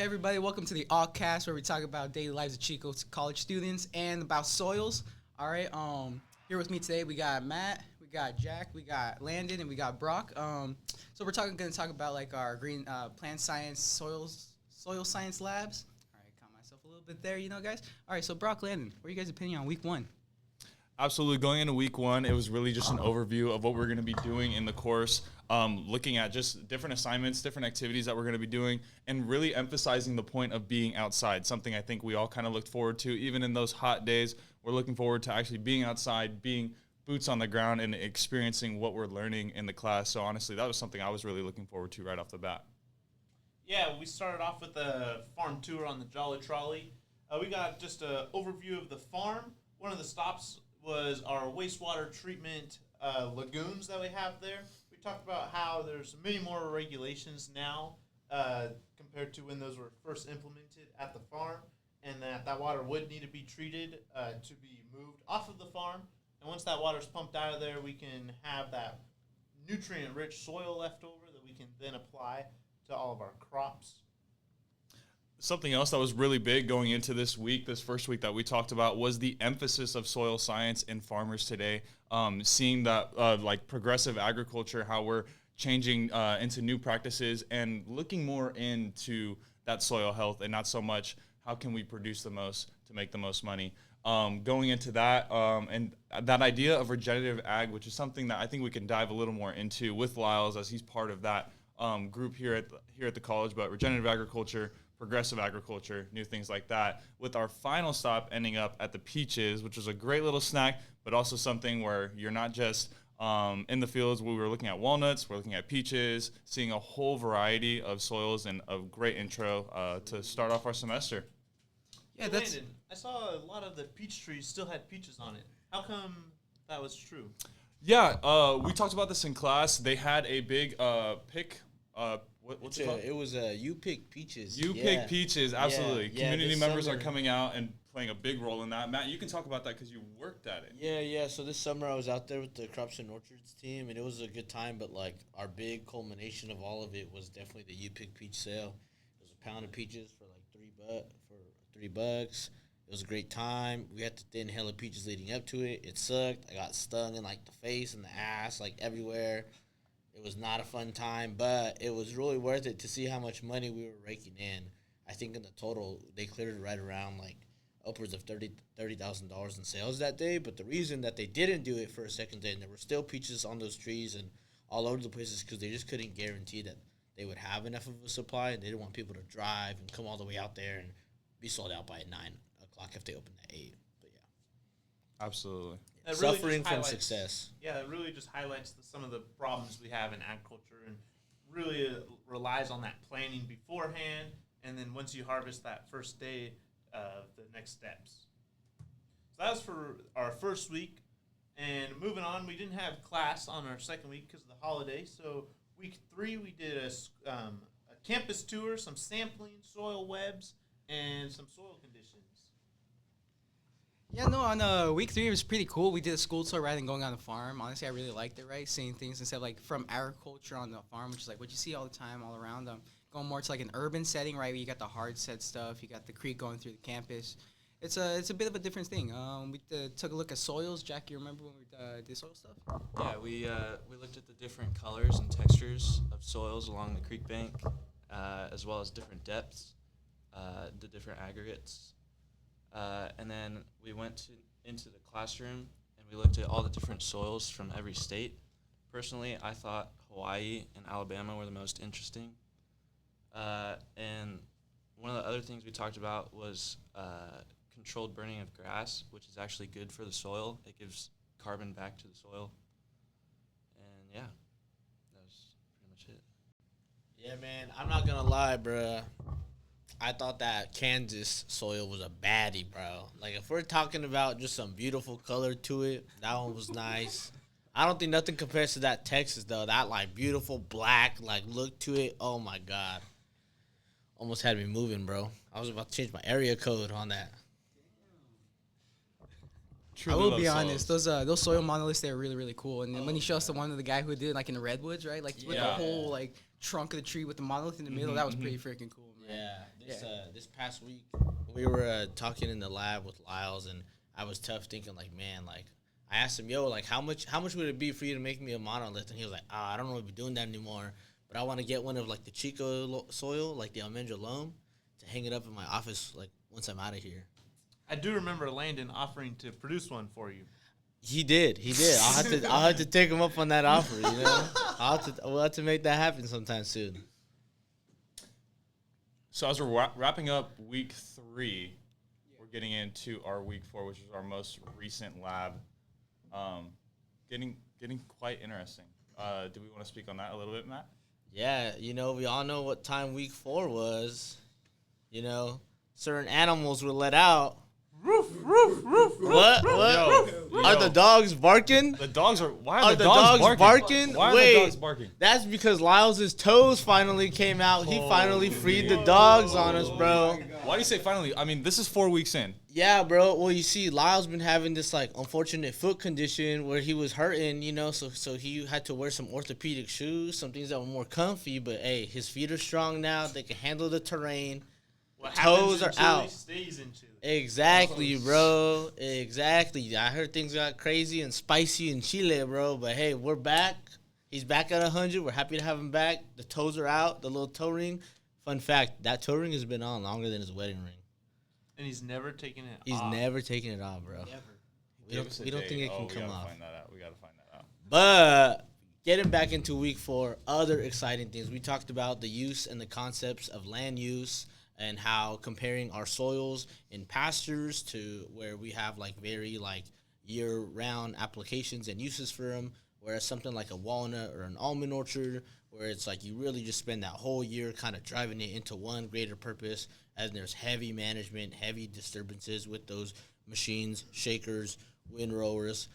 right, everybody, welcome to the Allcast, where we talk about daily lives of Chico college students and about soils. All right, here with me today we got Matt, we got Jack, we got Landon, and we got Brock. So we're going to talk about like our green plant science soil science labs. All right, caught myself a little bit there, guys. All right, so Brock, Landon, what are you guys' opinion on week one? Absolutely. Going into week one, it was really just an overview of what we're going to be doing in the course, looking at just different assignments, different activities that we're going to be doing, and really emphasizing the point of being outside, something I think we all kind of looked forward to. Even in those hot days, we're looking forward to actually being outside, being boots on the ground, and experiencing what we're learning in the class. So honestly, that was something I was really looking forward to right off the bat. Yeah, we started off with a farm tour on the Jolly Trolley. We got just an overview of the farm. One of the stops was our wastewater treatment lagoons that we have there. We talked about how there's many more regulations now compared to when those were first implemented at the farm, and that water would need to be treated to be moved off of the farm. And once that water is pumped out of there, we can have that nutrient-rich soil left over that we can then apply to all of our crops. Something else that was really big going into this first week that we talked about, was the emphasis of soil science in farmers today. Seeing that like progressive agriculture, how we're changing into new practices and looking more into that soil health and not so much how can we produce the most to make the most money. Going into that and that idea of regenerative ag, which is something that I think we can dive a little more into with Lyles, as he's part of that group here at the college. But regenerative agriculture, progressive agriculture, new things like that, with our final stop ending up at the Peaches, which was a great little snack, but also something where you're not just in the fields where we were looking at walnuts, we're looking at peaches, seeing a whole variety of soils, and a great intro to start off our semester. Yeah, that's. Landon, I saw a lot of the peach trees still had peaches on it. How come that was true? Yeah, we talked about this in class. They had a big pick. What's it called? It was You Pick Peaches. You Pick Peaches, absolutely. Yeah, Community members are coming out and playing a big role in that. Matt, you can talk about that because you worked at it. Yeah. So this summer I was out there with the Crops and Orchards team, and it was a good time. But like our big culmination of all of it was definitely the You Pick Peach sale. It was a pound of peaches for like $3. It was a great time. We had to thin hella peaches leading up to it. It sucked. I got stung in like the face and the ass, like everywhere. It was not a fun time, but it was really worth it to see how much money we were raking in. I think in the total, they cleared right around like upwards of $30,000 in sales that day. But the reason that they didn't do it for a second day, and there were still peaches on those trees and all over the places, because they just couldn't guarantee that they would have enough of a supply, and they didn't want people to drive and come all the way out there and be sold out by 9 o'clock if they opened at 8. But yeah, absolutely. Really suffering from success. Yeah, it really just highlights some of the problems we have in agriculture, and really relies on that planning beforehand, and then once you harvest that first day, the next steps. So that was for our first week, and moving on, we didn't have class on our second week because of the holiday. So week 3, we did a campus tour, some sampling, soil webs, and some soil conditions. Yeah, no, on week 3, it was pretty cool. We did a school tour rather than going on the farm. Honestly, I really liked it, right? Seeing things instead of, like, from agriculture on the farm, which is, like, what you see all the time all around them. Going more to, like, an urban setting, right, where you got the hard set stuff. You got the creek going through the campus. It's a bit of a different thing. We took a look at soils. Jack, you remember when we did soil stuff? Yeah, we looked at the different colors and textures of soils along the creek bank, as well as different depths, the different aggregates. And then we went into the classroom, and we looked at all the different soils from every state. Personally, I thought Hawaii and Alabama were the most interesting. And one of the other things we talked about was controlled burning of grass, which is actually good for the soil. It gives carbon back to the soil. And, yeah, that was pretty much it. Yeah, man, I'm not going to lie, bruh. I thought that Kansas soil was a baddie, bro. Like, if we're talking about just some beautiful color to it, that one was nice. I don't think nothing compares to that Texas, though. That, like, beautiful black, like, look to it. Oh, my God. Almost had me moving, bro. I was about to change my area code on that. Truly I will love be honest, soils. those soil monoliths, they're really, really cool. And then when you show us the one of the guy who did it, like in the redwoods, right? Like with the Yeah. whole like trunk of the tree with the monolith in the middle, that was pretty freaking cool, man. This past week we were talking in the lab with Lyles, and I was tough thinking like, man, like I asked him, yo, like how much would it be for you to make me a monolith? And he was like, I don't know if we're doing that anymore, but I want to get one of like the Chico soil, like the almendra loam, to hang it up in my office like once I'm out of here. I do remember Landon offering to produce one for you. He did. I'll have to take him up on that offer. You know, we'll have to make that happen sometime soon. So as we're wrapping up week 3, we're getting into our week 4, which is our most recent lab. Getting quite interesting. Do we want to speak on that a little bit, Matt? Yeah, you know, we all know what time week 4 was. You know, certain animals were let out. Roof, roof, roof, roof. What? Are the dogs barking? The dogs are. Why Are the dogs barking? Why are Wait, the dogs barking? that's because Lyles' toes finally came out. He finally freed the dogs on us, bro. Why do you say finally? I mean, this is 4 weeks in. Yeah, bro. Well, you see, Lyle's been having this like unfortunate foot condition where he was hurting, you know, so he had to wear some orthopedic shoes, some things that were more comfy. But hey, his feet are strong now; they can handle the terrain. What Toes happens in are Chile out. stays in Chile. Exactly, bro. Exactly. I heard things got crazy and spicy in Chile, bro. But hey, we're back. He's back at 100. We're happy to have him back. The toes are out. The little toe ring. Fun fact: that toe ring has been on longer than his wedding ring. And he's never taken it He's off. never taken it off, bro. Never. We don't think it can come off. We gotta find that out. But getting back into week 4, other exciting things. We talked about the use and the concepts of land use and how comparing our soils in pastures to where we have like very like year-round applications and uses for them, whereas something like a walnut or an almond orchard, where it's like you really just spend that whole year kind of driving it into one greater purpose, as there's heavy management, heavy disturbances with those machines, shakers, windrowers,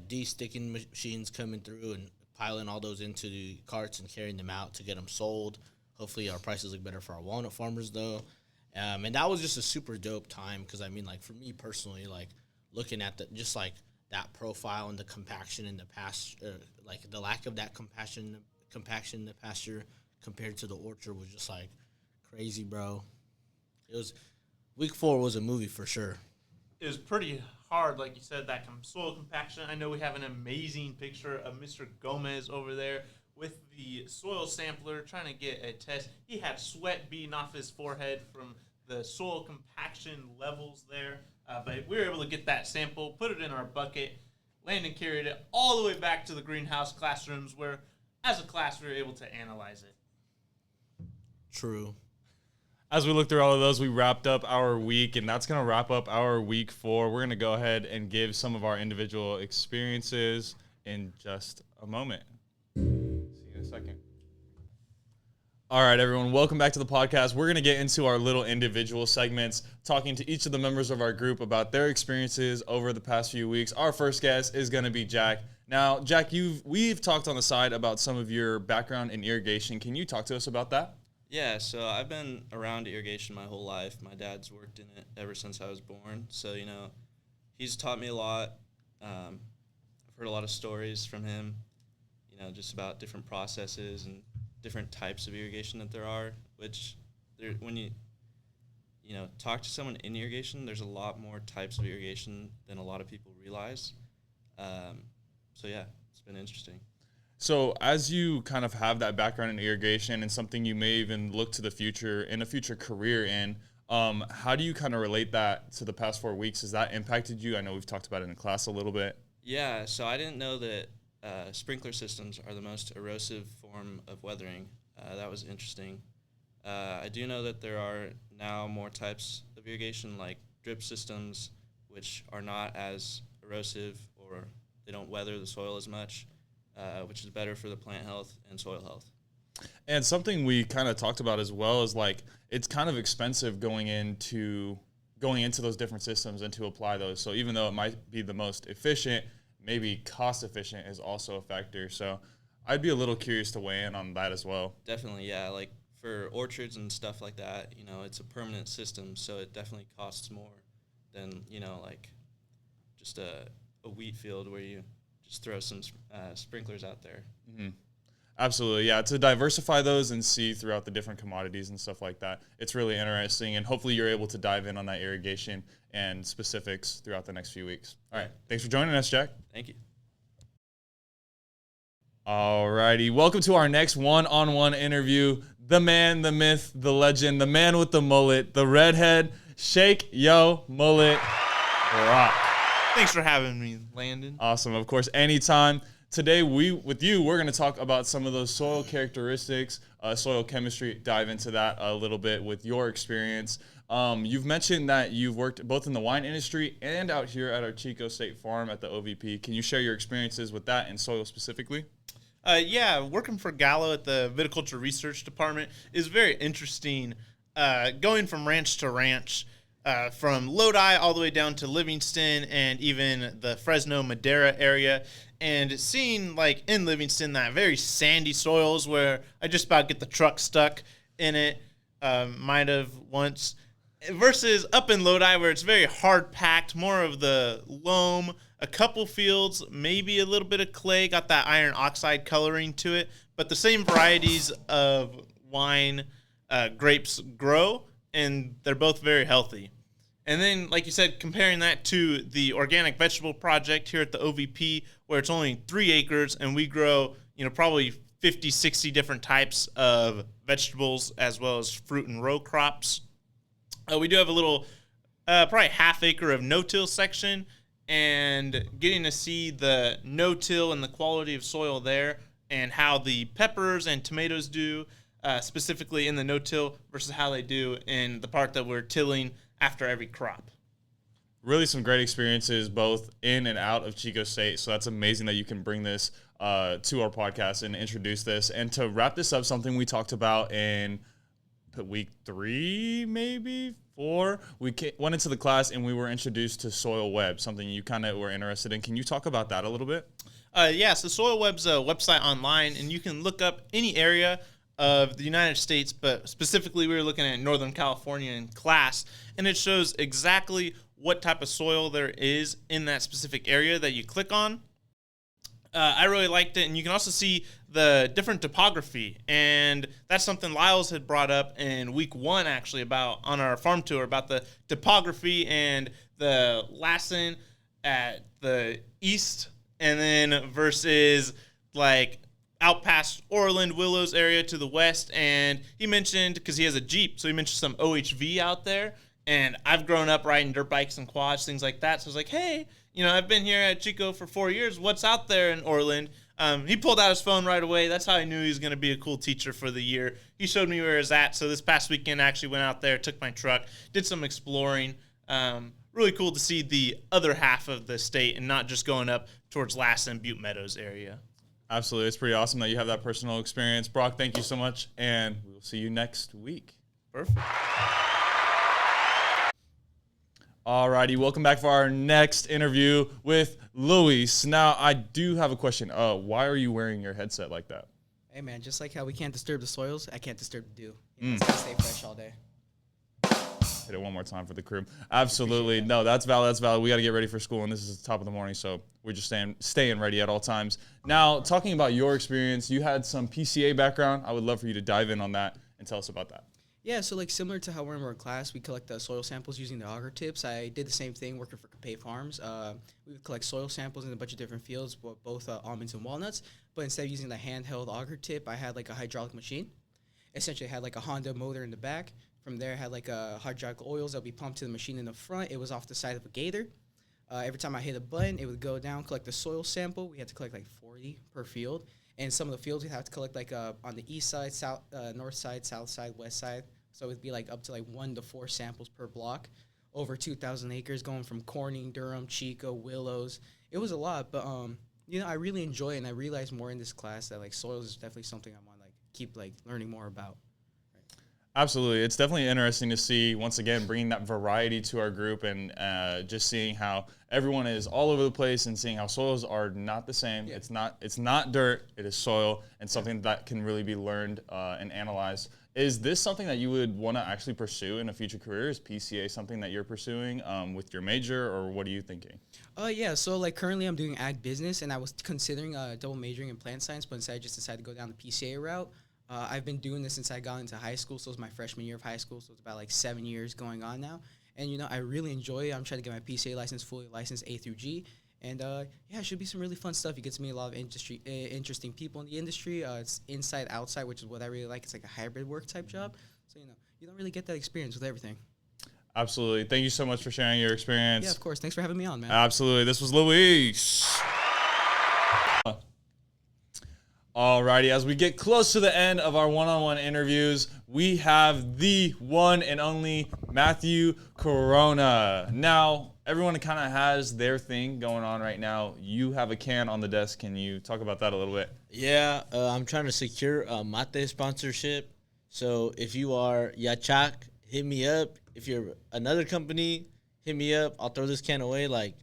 de-sticking machines coming through and piling all those into the carts and carrying them out to get them sold. Hopefully our prices look better for our walnut farmers, though. And that was just a super dope time because, I mean, like, for me personally, like, looking at just, like, that profile and the compaction in the pasture, like, the lack of that compaction in the pasture compared to the orchard was just, like, crazy, bro. Week 4 was a movie for sure. It was pretty hard, like you said, that soil compaction. I know we have an amazing picture of Mr. Gomez over there with the soil sampler trying to get a test. He had sweat beating off his forehead from the soil compaction levels there. But we were able to get that sample, put it in our bucket. Landon carried it all the way back to the greenhouse classrooms where, as a class, we were able to analyze it. True. As we look through all of those, we wrapped up our week, and that's going to wrap up our week 4. We're going to go ahead and give some of our individual experiences in just a moment. See you in a second. All right, everyone, welcome back to the podcast. We're going to get into our little individual segments, talking to each of the members of our group about their experiences over the past few weeks. Our first guest is going to be Jack. Now, Jack, we've talked on the side about some of your background in irrigation. Can you talk to us about that? Yeah, so I've been around irrigation my whole life. My dad's worked in it ever since I was born. So, you know, he's taught me a lot. I've heard a lot of stories from him, you know, just about different processes and different types of irrigation that there are, which when you talk to someone in irrigation, there's a lot more types of irrigation than a lot of people realize. So, yeah, it's been interesting. So as you kind of have that background in irrigation and something you may even look to the future in a future career in, how do you kind of relate that to the past 4 weeks? Has that impacted you? I know we've talked about it in class a little bit. Yeah, so I didn't know that sprinkler systems are the most erosive form of weathering. That was interesting. I do know that there are now more types of irrigation, like drip systems, which are not as erosive or they don't weather the soil as much. Which is better for the plant health and soil health. And something we kind of talked about as well is like it's kind of expensive going into those different systems and to apply those. So even though it might be the most efficient, maybe cost efficient is also a factor. So I'd be a little curious to weigh in on that as well. Definitely, yeah. Like for orchards and stuff like that, you know, it's a permanent system, so it definitely costs more than, you know, like just a wheat field where you just throw some sprinklers out there. Mm-hmm. Absolutely, yeah. To diversify those and see throughout the different commodities and stuff like that, it's really interesting, and hopefully you're able to dive in on that irrigation and specifics throughout the next few weeks. All right, thanks for joining us, Jack. Thank you. All righty, welcome to our next one-on-one interview. The man, the myth, the legend, the man with the mullet, the redhead, Shake Yo Mullet Brock. Thanks for having me, Landon. Awesome, of course, anytime. Today, we're going to talk about some of those soil characteristics, soil chemistry, dive into that a little bit with your experience. You've mentioned that you've worked both in the wine industry and out here at our Chico State Farm at the OVP. Can you share your experiences with that and soil specifically? Yeah, working for Gallo at the Viticulture Research Department is very interesting. Going from ranch to ranch, from Lodi all the way down to Livingston and even the Fresno Madera area, and seeing like in Livingston that very sandy soils where I just about get the truck stuck in it, might have once, versus up in Lodi where it's very hard packed, more of the loam, a couple fields, maybe a little bit of clay, got that iron oxide coloring to it, but the same varieties of wine grapes grow, and they're both very healthy. And then, like you said, comparing that to the organic vegetable project here at the OVP, where it's only 3 acres and we grow, probably 50, 60 different types of vegetables as well as fruit and row crops. We do have a little, probably half acre of no-till section, and getting to see the no-till and the quality of soil there and how the peppers and tomatoes do, specifically in the no-till versus how they do in the part that we're tilling after every crop. Really some great experiences both in and out of Chico State. So that's amazing that you can bring this to our podcast and introduce this. And to wrap this up, something we talked about in week 3, maybe 4, we went into the class and we were introduced to Soil Web, something you kind of were interested in. Can you talk about that a little bit? So Soil Web's a website online, and you can look up any area of the United States, but specifically we were looking at Northern California in class, and it shows exactly what type of soil there is in that specific area that you click on. I really liked it, and you can also see the different topography, and that's something Lyles had brought up in week 1, actually, about on our farm tour, about the topography and the Lassen at the east, and then versus like out past Orland, Willows area to the west. And he mentioned, because he has a Jeep, so he mentioned some OHV out there. And I've grown up riding dirt bikes and quads, things like that. So I was like, hey, I've been here at Chico for 4 years. What's out there in Orland? He pulled out his phone right away. That's how I knew he was going to be a cool teacher for the year. He showed me where it's at. So this past weekend, I actually went out there, took my truck, did some exploring. Really cool to see the other half of the state and not just going up towards Lassen, Butte Meadows area. Absolutely. It's pretty awesome that you have that personal experience. Brock, thank you so much, and we'll see you next week. Perfect. Alrighty, welcome back for our next interview with Luis. Now, I do have a question. Why are you wearing your headset like that? Hey, man, just like how we can't disturb the soils, I can't disturb the dew. It's got to stay fresh all day. Hit it one more time for the crew. Absolutely. No, that's valid. That's valid. We got to get ready for school, and this is the top of the morning, so we're just staying ready at all times. Now, talking about your experience, you had some PCA background. I would love for you to dive in on that and tell us about that. Yeah, so like similar to how we're in our class, we collect the soil samples using the auger tips. I did the same thing working for Capay Farms. We would collect soil samples in a bunch of different fields, both almonds and walnuts. But instead of using the handheld auger tip, I had like a hydraulic machine. Essentially, I had like a Honda motor in the back. From there, I had like a hydraulic oils that would be pumped to the machine in the front. It was off the side of a gator. Every time I hit a button, it would go down, collect the soil sample. We had to collect like 40 per field. And some of the fields we'd have to collect like on the east side, south, north side, south side, west side. So it would be like up to like 1 to 4 samples per block, over 2,000 acres, going from Corning, Durham, Chico, Willows. It was a lot, but I really enjoy it, and I realized more in this class that like soils is definitely something I want to like keep like learning more about. Absolutely. It's definitely interesting to see, once again, bringing that variety to our group and just seeing how everyone is all over the place and seeing how soils are not the same. Yeah. It's not dirt. It is soil, and something that can really be learned and analyzed Is this something that you would want to actually pursue in a future career? Is PCA something that you're pursuing with your major, or what are you thinking? Yeah, so like currently I'm doing ag business, and I was considering double majoring in plant science, but instead I just decided to go down the PCA route. I've been doing this since I got into high school, so it's my freshman year of high school, so it's about like 7 years going on now. And, I really enjoy it. I'm trying to get my PCA license, fully licensed A through G. And, it should be some really fun stuff. You get to meet a lot of interesting people in the industry. It's inside, outside, which is what I really like. It's like a hybrid work type job. So, you don't really get that experience with everything. Absolutely. Thank you so much for sharing your experience. Yeah, of course. Thanks for having me on, man. Absolutely. This was Luis. Alrighty, as we get close to the end of our one-on-one interviews, we have the one and only Matthew Corona. Now, everyone kind of has their thing going on right now. You have a can on the desk. Can you talk about that a little bit? Yeah, I'm trying to secure a mate sponsorship. So if you are Yachak, hit me up. If you're another company, hit me up. I'll throw this can away. Like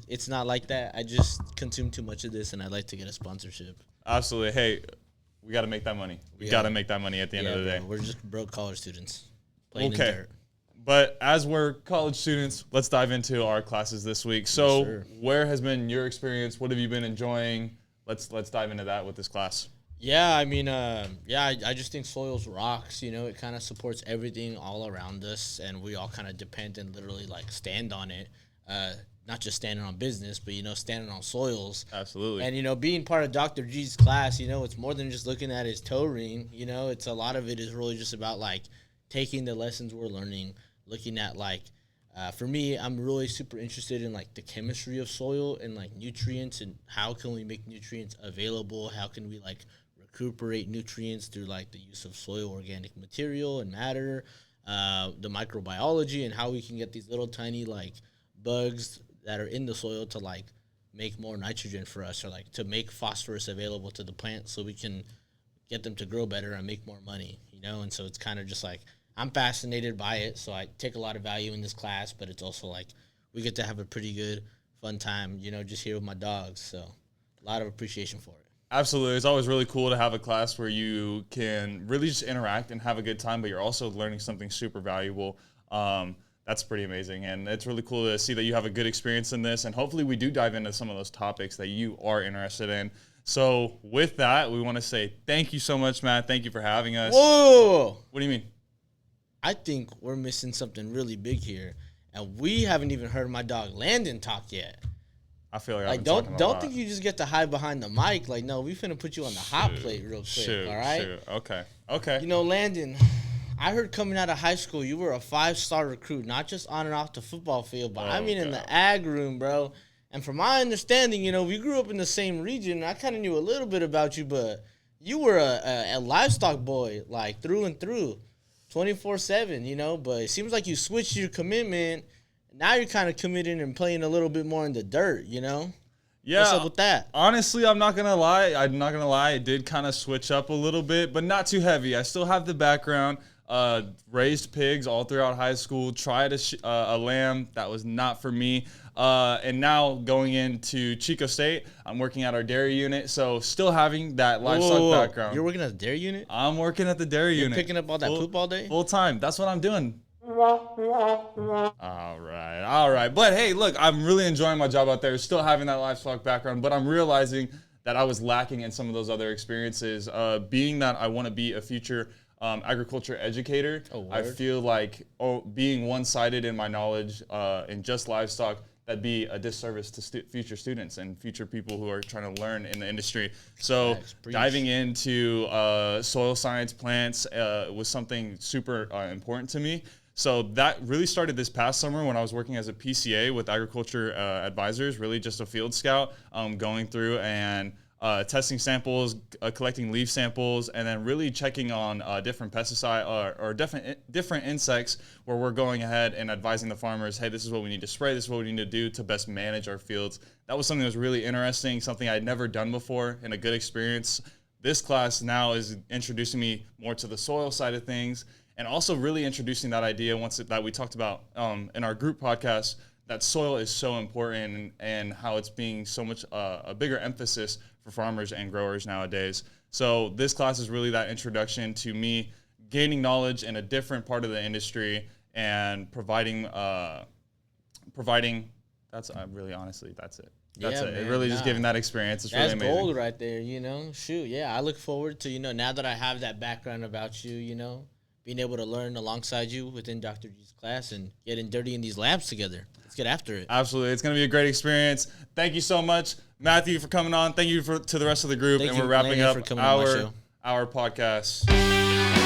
it's not like that. I just consume too much of this, and I'd like to get a sponsorship. Absolutely. Hey, we got to make that money. We got to make that money at the end of the day. Bro, we're just broke college students playing in dirt. But as we're college students, let's dive into our classes this week. So where has been your experience? What have you been enjoying? Let's dive into that with this class. Yeah, I mean, I just think soils rocks. It kind of supports everything all around us, and we all kind of depend and literally like stand on it. Not just standing on business, but standing on soils. Absolutely. And being part of Dr. G's class, it's more than just looking at his toe ring. It's a lot of it is really just about like taking the lessons we're learning, looking at like. For me, I'm really super interested in like the chemistry of soil and like nutrients and how can we make nutrients available? How can we like recuperate nutrients through like the use of soil organic material and matter, the microbiology, and how we can get these little tiny like bugs that are in the soil to like make more nitrogen for us, or like to make phosphorus available to the plant so we can get them to grow better and make more money, And so it's kind of just like I'm fascinated by it, so I take a lot of value in this class, but it's also like we get to have a pretty good, fun time, just here with my dogs. So a lot of appreciation for it. Absolutely. It's always really cool to have a class where you can really just interact and have a good time, but you're also learning something super valuable. That's pretty amazing. And it's really cool to see that you have a good experience in this. And hopefully we do dive into some of those topics that you are interested in. So with that, we want to say thank you so much, Matt. Thank you for having us. Whoa! What do you mean? I think we're missing something really big here. And we haven't even heard my dog Landon talk yet. I feel like Like, don't think you just get to hide behind the mic. Like, no, we finna put you on the hot plate real quick, all right? Okay. Landon, I heard coming out of high school, you were a 5-star recruit, not just on and off the football field, but in the ag room, bro. And from my understanding, we grew up in the same region. I kind of knew a little bit about you, but you were a livestock boy, like, through and through, 24/7, But it seems like you switched your commitment. Now you're kind of committing and playing a little bit more in the dirt, Yeah. What's up with that? Honestly, I'm not going to lie. It did kind of switch up a little bit, but not too heavy. I still have the background. Raised pigs all throughout high school. Tried a lamb. That was not for me. And now going into Chico State, I'm working at our dairy unit. So still having that livestock background. You're working at the dairy unit? I'm working at the dairy unit. Picking up all that poop all day? Full time. That's what I'm doing. All right. But hey, look, I'm really enjoying my job out there, still having that livestock background, but I'm realizing that I was lacking in some of those other experiences. Being that I want to be a future agriculture educator, I feel like being one-sided in my knowledge in just livestock, that'd be a disservice to future students and future people who are trying to learn in the industry. So diving into soil science plants was something super important to me. So that really started this past summer when I was working as a PCA with agriculture advisors, really just a field scout, going through and testing samples, collecting leaf samples, and then really checking on different pesticide or different insects where we're going ahead and advising the farmers, hey, this is what we need to spray, this is what we need to do to best manage our fields. That was something that was really interesting, something I'd never done before, and a good experience. This class now is introducing me more to the soil side of things, and also really introducing that idea that we talked about in our group podcast, that soil is so important and how it's being so much a bigger emphasis for farmers and growers nowadays. So this class is really that introduction to me gaining knowledge in a different part of the industry and providing that's really honestly that's it. That's Yeah, it. man, It really just nah. giving that experience. It's That's really amazing. gold right there, you know. Shoot, yeah. I look forward to, now that I have that background about you, being able to learn alongside you within Dr. G's class and getting dirty in these labs together. Let's get after it. Absolutely. It's going to be a great experience. Thank you so much, Matthew, for coming on. Thank you to the rest of the group. Thank and you, we're wrapping Landon, up for coming on my show. our podcast.